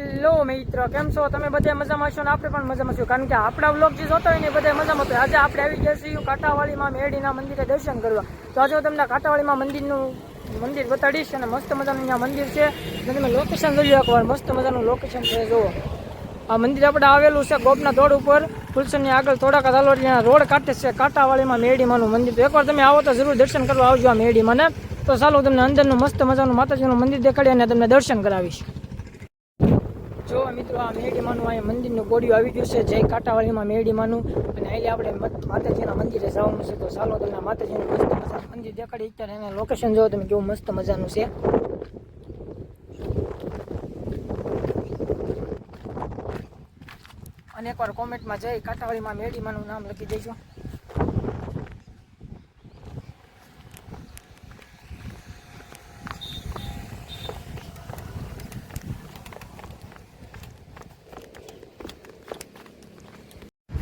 Hello મિત્રો, કેમ છો તમે? બધા મજામાં છો ને આપણે પણ મજામાં છું, કારણ કે આપણા વ્લોગ જે જોતા હોય ને બધા મજામાં તો આજે આપણે આવી ગયા છીએ કાંટાવાળીમાં મેડીના મંદિરે દર્શન કરવા. તો આજે હું તમને કાંટાવાળીમાં મંદિર બતાડીશ અને મસ્ત મજાનું અહીંયા મંદિર છે. અને તમે લોકેશન જોઈ એકવાર, મસ્ત મજાનું લોકેશન છે. જુઓ, આ મંદિર આપણે આવેલું છે ગોપના ધોડ ઉપર, ફુલસરની આગળ થોડાક ચાલો રોડ કાંઠે છે કાંટાવાળીમાં મેડીમાનું મંદિર. તો એકવાર તમે આવો તો જરૂર દર્શન કરવા આવજો આ મેડીમાં ને. તો ચાલો તમને અંદરનું મસ્ત મજાનું માતાજીનું મંદિર દેખાડી અને તમને દર્શન કરાવીશ. જો મિત્રો, આ મેડીમાનું અહીંયા મંદિરનું બોડિયું આવી ગયું છે, જય કાંટાવાળીમાં મેડીમાનું. અને अहिले આપણે માતાજીના મંદિરે જવાનું છે. તો ચાલો તમને માતાજીનું મસ્ત મજાનું મંદિર દેખાડી. અત્યારે એને લોકેશન જોવો તમે, કેવું મસ્ત મજાનું છે. અને એકવાર કોમેન્ટમાં જય કાંટાવાળીમાં મેડીમાનું નામ લખી દેજો.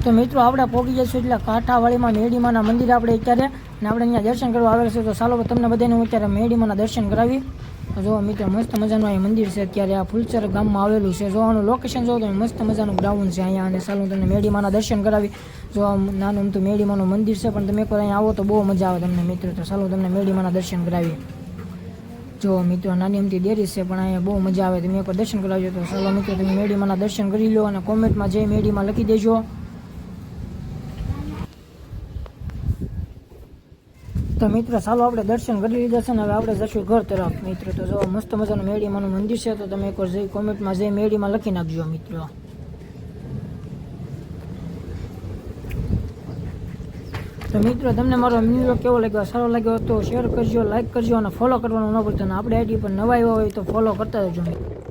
તો મિત્રો, આપણે પહોંચી જઈશું એટલે કાંટાવાળીમાં મેડીમાના મંદિર આપણે અત્યારે, ને આપણે અહીંયા દર્શન કરવા આવેલા છે. તો ચાલો તમને બધાને હું અત્યારે મેડીમાના દર્શન કરાવી. જો મિત્રો, મસ્ત મજાનું અહીં મંદિર છે. અત્યારે આ ફુલચર ગામમાં આવેલું છે. જોવાનું લોકેશન જો તમે, મસ્ત મજાનું ગ્રાઉન્ડ છે અહીંયા. અને ચાલો તમને મેડીમાના દર્શન કરાવી. જો આમ નાનું અમથું મેડીમાનું મંદિર છે, પણ તમે એકવાર અહીંયા આવો તો બહુ મજા આવે તમને મિત્રો. તો ચાલો તમને મેડીમાના દર્શન કરાવી. જો મિત્રો, નાની અમથી દેરી છે, પણ અહીંયા બહુ મજા આવે. તમે એકવાર દર્શન કરાવજો. તો ચાલો મિત્રો, તમે મેડીમાના દર્શન કરી લો અને કોમેન્ટમાં જય મેડીમાં લખી દેજો. તો મિત્રો, ચાલો આપણે દર્શન કરી લીધા છે ને હવે આપણે જશું ઘર તરફ મિત્રો. તો જો મસ્ત મજાનું મેડીમાનું મંદિર છે. તો તમે એકવાર જઈ કોમેન્ટમાં જઈ મેડીમાં લખી નાખજો મિત્રો. તો મિત્રો, તમને મારો વિડીયો કેવો લાગ્યો, સારો લાગ્યો તો શેર કરજો, લાઈક કરજો અને ફોલો કરવાનું ન ભૂલતા. આપણે આઈડી પર નવા આવ્યા હોય તો ફોલો કરતા રહેજો મિત્રો.